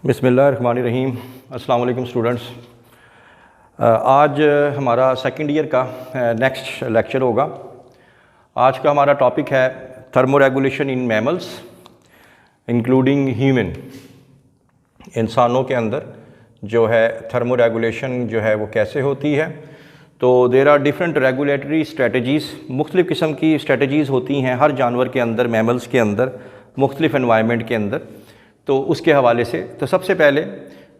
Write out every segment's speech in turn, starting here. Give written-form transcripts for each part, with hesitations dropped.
बिस्मिल्लाहिर्रहमानिर्रहीम। अस्सलाम वालेकुम स्टूडेंट्स। आज हमारा सेकंड ईयर का नेक्स्ट लेक्चर होगा। आज का हमारा टॉपिक है thermoregulation in mammals including human. इंसानों के अंदर जो है थर्मोरेगुलेशन जो है वो कैसे होती है। तो there are different regulatory strategies, मुख्तलिफ़ किस्म की स्ट्रेटजीज़ होती हैं हर जानवर के अंदर, मैमल्स के अंदर, मुख्तलिफ़ एनवायरनमेंट के अंदर। तो उसके हवाले से तो सबसे पहले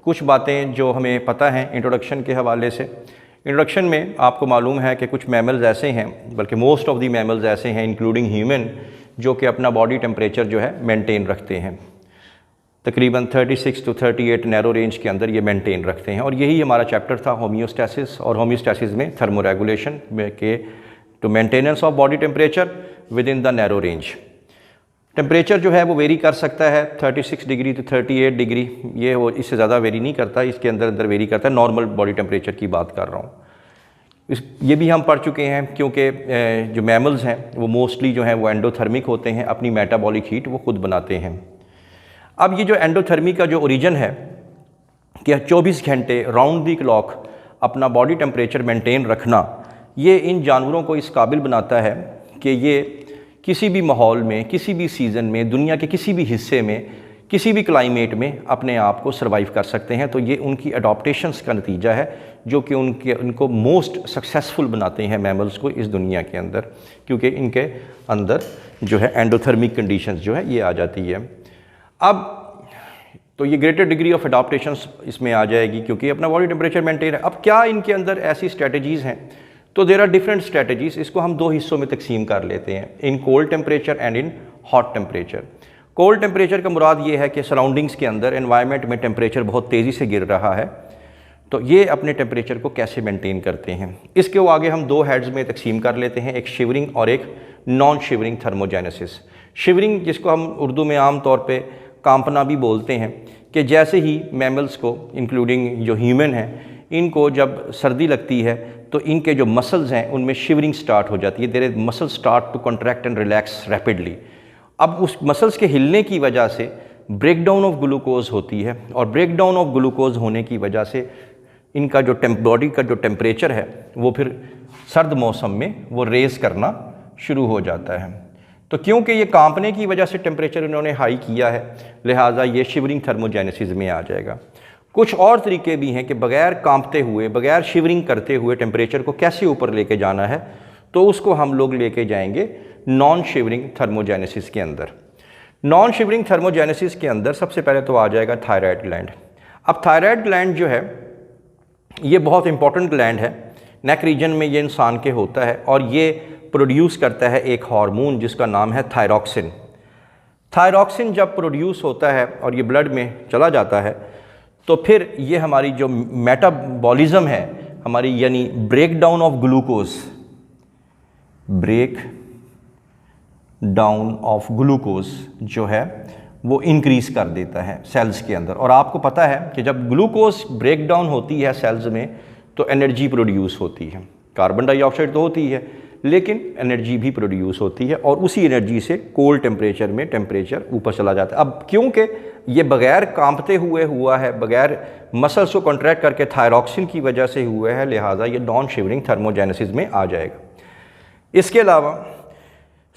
कुछ बातें जो हमें पता हैं इंट्रोडक्शन के हवाले से। इंट्रोडक्शन में आपको मालूम है कि कुछ मैमल्स ऐसे हैं, बल्कि मोस्ट ऑफ दी मैमल्स ऐसे हैं इंक्लूडिंग ह्यूमन, जो कि अपना बॉडी टेम्परेचर जो है मेंटेन रखते हैं। तकरीबन 36 to 38 नैरो रेंज के अंदर ये मेंटेन रखते हैं। और यही हमारा चैप्टर था होम्योस्टैसिस, और होम्योस्टैसिस में थर्मोरेगुलेशन के to maintenance of body temperature within the narrow range. Temperature जो है वो वेरी कर सकता है 36 डिग्री to 38 डिग्री, ये वो इससे ज़्यादा वेरी नहीं करता, इसके अंदर वेरी करता है। नॉर्मल बॉडी टेम्परेचर की बात कर रहा हूँ। ये भी हम पढ़ चुके हैं क्योंकि जो मैमल्स हैं वो मोस्टली जो हैं वो एंडोथर्मिक होते हैं, अपनी मेटाबॉलिक हीट वो खुद बनाते हैं। अब ये जो एंडोथर्मी का जो ओरिजिन है कि 24 घंटे राउंड दी क्लॉक अपना बॉडी टेम्परेचर मेंटेन रखना, ये इन जानवरों को इस काबिल बनाता है कि ये किसी भी माहौल में, किसी भी सीज़न में, दुनिया के किसी भी हिस्से में, किसी भी क्लाइमेट में अपने आप को सर्वाइव कर सकते हैं। तो ये उनकी अडॉप्टेशंस का नतीजा है जो कि उनको मोस्ट सक्सेसफुल बनाते हैं मैमल्स को इस दुनिया के अंदर, क्योंकि इनके अंदर जो है एंडोथर्मिक कंडीशंस जो है ये आ जाती है। अब तो ये ग्रेटर डिग्री ऑफ अडॉप्टेशंस इसमें आ जाएगी क्योंकि अपना बॉडी टेम्परेचर मेंटेन है। अब क्या इनके अंदर ऐसी स्ट्रेटजीज़ हैं? तो देर आर डिफरेंट स्ट्रेटजीज़। इसको हम दो हिस्सों में तकसीम कर लेते हैं, in cold temperature and in hot temperature. Cold temperature का मुराद ये है कि सराउंडिंग्स के अंदर एनवायरनमेंट में टेम्परेचर बहुत तेज़ी से गिर रहा है, तो ये अपने टेम्परेचर को कैसे मेंटेन करते हैं। इसके वो आगे हम दो हेड्स में तकसीम कर लेते हैं, एक शिवरिंग और एक नॉन शिवरिंग थर्मोजेनेसिस। शिवरिंग, जिसको हम उर्दू में आम तौर पे कांपना भी बोलते हैं, कि जैसे ही मैमल्स को इंक्लूडिंग जो ह्यूमन हैं इनको जब सर्दी लगती है तो इनके जो मसल्स हैं उनमें शिवरिंग स्टार्ट हो जाती है। There muscles start to contract and relax rapidly. अब उस मसल्स के हिलने की वजह से ब्रेक डाउन ऑफ ग्लूकोज होती है, और ब्रेक डाउन ऑफ ग्लूकोज होने की वजह से इनका जो बॉडी का जो टेम्परेचर है वो फिर सर्द मौसम में वो रेज़ करना शुरू हो जाता है। तो क्योंकि ये कांपने की वजह से टेम्परेचर इन्होंने हाई किया है, लिहाजा ये शिवरिंग थर्मोजेनेसिस में आ जाएगा। कुछ और तरीके भी हैं कि बग़ैर कांपते हुए, बग़ैर शिवरिंग करते हुए टेम्परेचर को कैसे ऊपर लेके जाना है, तो उसको हम लोग लेके जाएंगे नॉन शिवरिंग थर्मोजेनेसिस के अंदर। नॉन शिवरिंग थर्मोजेनेसिस के अंदर सबसे पहले तो आ जाएगा थायराइड ग्लैंड। अब थायराइड ग्लैंड जो है ये बहुत इंपॉर्टेंट ग्लैंड है, नेक रीजन में ये इंसान के होता है, और ये प्रोड्यूस करता है एक हार्मोन जिसका नाम है थायरॉक्सिन। थायरॉक्सिन जब प्रोड्यूस होता है और ये ब्लड में चला जाता है तो फिर ये हमारी जो मेटाबॉलिज्म है हमारी, यानी break down of glucose, break down of glucose जो है वो इंक्रीज़ कर देता है सेल्स के अंदर। और आपको पता है कि जब ग्लूकोज ब्रेक डाउन होती है सेल्स में तो एनर्जी प्रोड्यूस होती है। कार्बन डाइऑक्साइड तो होती है लेकिन एनर्जी भी प्रोड्यूस होती है, और उसी एनर्जी से कोल्ड टेम्परेचर में टेम्परेचर ऊपर चला जाता है। अब क्योंकि ये बग़ैर कांपते हुए हुआ है, बग़ैर मसल्स को कॉन्ट्रैक्ट करके थायरॉक्सिन की वजह से हुआ है, लिहाजा ये नॉन शिवरिंग थर्मोजेनेसिस में आ जाएगा। इसके अलावा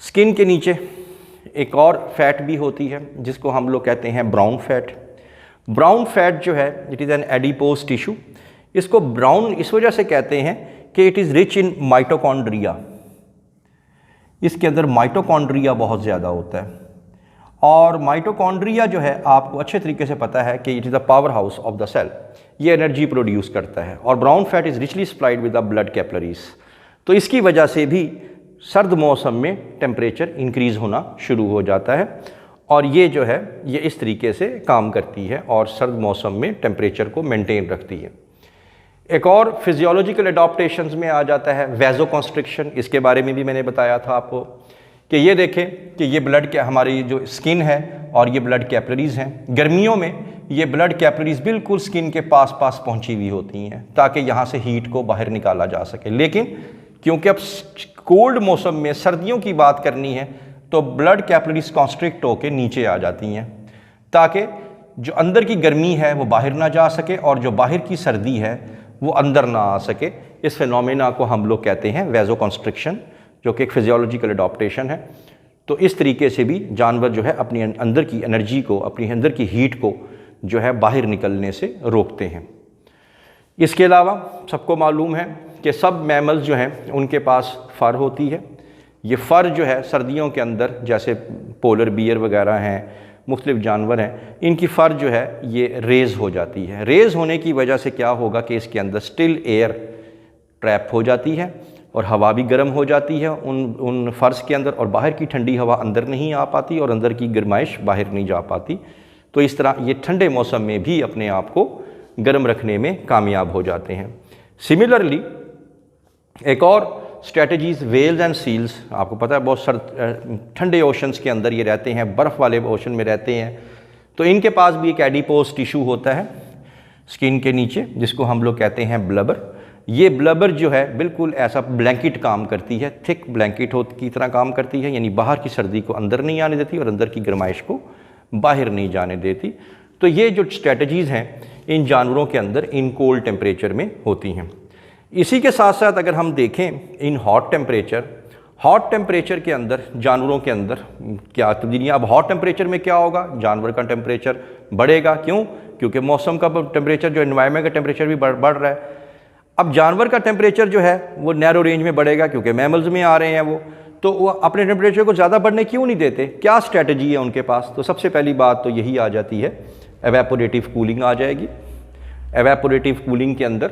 स्किन के नीचे एक और फैट भी होती है जिसको हम लोग कहते हैं ब्राउन फैट। ब्राउन फैट जो है it is an adipose tissue. इसको ब्राउन इस वजह से कहते हैं कि it is rich in mitochondria. इसके अंदर माइटोकॉन्ड्रिया बहुत ज़्यादा होता है, और माइटोकॉन्ड्रिया जो है आपको अच्छे तरीके से पता है कि it is the power house of the cell. ये एनर्जी प्रोड्यूस करता है, और brown fat is richly supplied with the blood capillaries. तो इसकी वजह से भी सर्द मौसम में टेम्परेचर इंक्रीज़ होना शुरू हो जाता है, और ये जो है ये इस तरीके से काम करती है और सर्द मौसम में टेम्परेचर को मेंटेन रखती है। एक और फिजियोलॉजिकल अडॉप्टेशंस में आ जाता है वैज़ोकॉन्स्ट्रिक्शन। इसके बारे में भी मैंने बताया था आपको कि ये देखें कि ये ब्लड के हमारी जो स्किन है और ये ब्लड कैपिलरीज़ हैं, गर्मियों में ये ब्लड कैपिलरीज़ बिल्कुल स्किन के पास पास पहुंची हुई होती हैं ताकि यहाँ से हीट को बाहर निकाला जा सके। लेकिन क्योंकि अब कोल्ड मौसम में सर्दियों की बात करनी है तो ब्लड कैपिलरीज़ कॉन्स्ट्रिक्ट होकर नीचे आ जाती हैं ताकि जो अंदर की गर्मी है वो बाहर ना जा सके और जो बाहर की सर्दी है वो अंदर ना आ सके। इस फिनोमेना को हम लोग कहते हैं वैसोकंस्ट्रिक्शन, जो कि एक फिजियोलॉजिकल अडॉप्टेशन है। तो इस तरीके से भी जानवर जो है अपनी अंदर की एनर्जी को, अपनी अंदर की हीट को जो है बाहर निकलने से रोकते हैं। इसके अलावा सबको मालूम है कि सब मैमल्स जो हैं उनके पास फ़र होती है। ये फ़र जो है सर्दियों के अंदर, जैसे पोलर बियर वगैरह हैं, मुख्तलिफ जानवर हैं, इनकी फ़र जो है ये रेज़ हो जाती है। रेज़ होने की वजह से क्या होगा कि इसके अंदर स्टिल एयर ट्रैप हो जाती है और हवा भी गर्म हो जाती है उन फ़र्स के अंदर, और बाहर की ठंडी हवा अंदर नहीं आ पाती और अंदर की गर्माइश बाहर नहीं जा पाती। तो इस तरह ये ठंडे मौसम में भी अपने आप को गर्म रखने में कामयाब हो जाते हैं। सिमिलरली एक और स्ट्रेटजीज़ वेल्स एंड सील्स, आपको पता है बहुत ठंडे ओशंस के अंदर ये रहते हैं, बर्फ़ वाले ओशन में रहते हैं। तो इनके पास भी एक एडिपोज टिश्यू होता है स्किन के नीचे, जिसको हम लोग कहते हैं ब्लबर। ये ब्लबर जो है बिल्कुल ऐसा ब्लैंकेट काम करती है, थिक ब्लैंकेट की तरह काम करती है, यानी बाहर की सर्दी को अंदर नहीं आने देती और अंदर की गर्माइश को बाहर नहीं जाने देती। तो ये जो स्ट्रेटजीज़ हैं इन जानवरों के अंदर इन कोल्ड टेम्परेचर में होती हैं। इसी के साथ साथ अगर हम देखें इन हॉट टेम्परेचर के अंदर जानवरों के अंदर क्या तब्दीलियाँ। अब हॉट टेम्परेचर में क्या होगा, जानवर का टेम्परेचर बढ़ेगा। क्यों? क्योंकि मौसम का टेम्परेचर, जो एनवायरनमेंट का टेम्परेचर भी बढ़ रहा है। अब जानवर का टेम्परेचर जो है वो नैरो रेंज में बढ़ेगा क्योंकि मैमल्स में आ रहे हैं वो, तो वो अपने टेम्परेचर को ज़्यादा बढ़ने क्यों नहीं देते? क्या स्ट्रैटेजी है उनके पास? तो सबसे पहली बात तो यही आ जाती है, एवेपोरेटिव कूलिंग आ जाएगी। एवेपोरेटिव कूलिंग के अंदर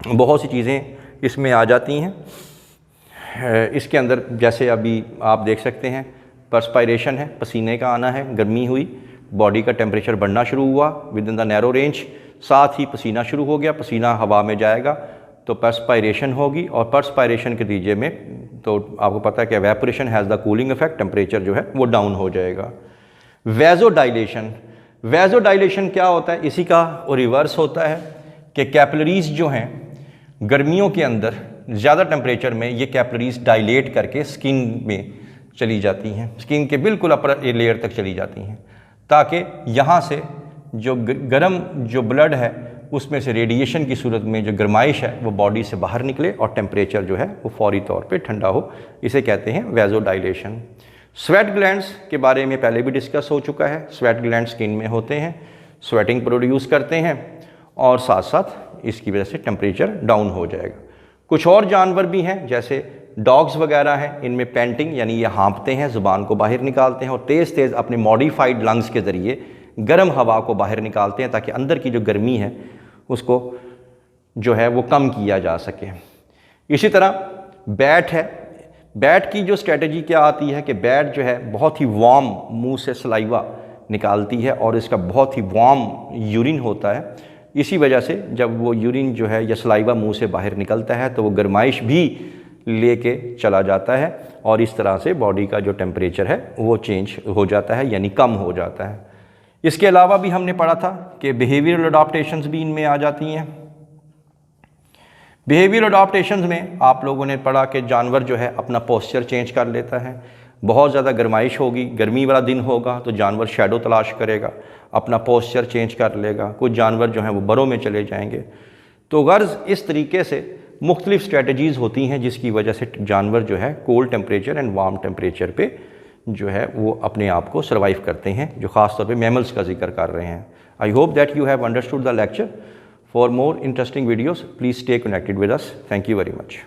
बहुत सी चीज़ें इसमें आ जाती हैं। इसके अंदर जैसे अभी आप देख सकते हैं पर्सपायरेशन है, पसीने का आना है, गर्मी हुई, बॉडी का टेम्परेचर बढ़ना शुरू हुआ with in the narrow range, साथ ही पसीना शुरू हो गया, पसीना हवा में जाएगा तो पर्सपायरेशन होगी, और पर्सपायरेशन के नतीजे में तो आपको पता है कि evaporation has the cooling effect, temperature जो है वो डाउन हो जाएगा। वेज़ोडाइलेशन क्या होता है? इसी का रिवर्स होता है कि कैपिलरीज जो हैं गर्मियों के अंदर ज़्यादा टेम्परेचर में ये कैपिलरीज डायलेट करके स्किन में चली जाती हैं, स्किन के बिल्कुल अपर लेयर तक चली जाती हैं, ताकि यहाँ से जो गर्म जो ब्लड है उसमें से रेडिएशन की सूरत में जो गर्माइश है वो बॉडी से बाहर निकले और टेम्परेचर जो है वो फौरी तौर पे ठंडा हो। इसे कहते हैं वेज़ोडाइलेशन। स्वेट ग्लैंड्स के बारे में पहले भी डिस्कस हो चुका है। स्वेट ग्लैंड स्किन में होते हैं, स्वेटिंग प्रोड्यूस करते हैं और साथ साथ इसकी वजह से टेम्परेचर डाउन हो जाएगा। कुछ और जानवर भी हैं जैसे डॉग्स वगैरह हैं, इनमें पेंटिंग यानी ये हाँफते हैं, ज़ुबान को बाहर निकालते हैं और तेज़ तेज़ अपने मॉडिफाइड लंग्स के ज़रिए गर्म हवा को बाहर निकालते हैं ताकि अंदर की जो गर्मी है उसको जो है वो कम किया जा सके। इसी तरह बैट है। बैट की जो स्ट्रेटजी क्या आती है कि बैट जो है बहुत ही वार्म मुंह से सलाइवा निकालती है और इसका बहुत ही वार्म यूरिन होता है। इसी वजह से जब वो यूरिन जो है या सलाइवा मुंह से बाहर निकलता है तो वो गर्माइश भी लेके चला जाता है और इस तरह से बॉडी का जो टेम्परेचर है वो चेंज हो जाता है यानी कम हो जाता है। इसके अलावा भी हमने पढ़ा था कि बिहेवियरल अडॉप्टेशंस भी इनमें आ जाती हैं। बिहेवियरल अडॉप्टेशंस में आप लोगों ने पढ़ा कि जानवर जो है अपना पोस्चर चेंज कर लेता है। बहुत ज़्यादा गर्माइश होगी, गर्मी वाला दिन होगा तो जानवर शैडो तलाश करेगा, अपना पोस्चर चेंज कर लेगा। कुछ जानवर जो हैं वो बरों में चले जाएंगे। तो गर्ज़ इस तरीके से मुख्तलिफ़ स्ट्रेटजीज़ होती हैं जिसकी वजह से जानवर जो है cold temperature and warm temperature पे जो है वो अपने आप को सर्वाइव करते हैं, जो ख़ास तौर पे मैमल्स का जिक्र कर रहे हैं। I hope that you have understood the lecture. For more interesting videos please stay connected with us. Thank you very much.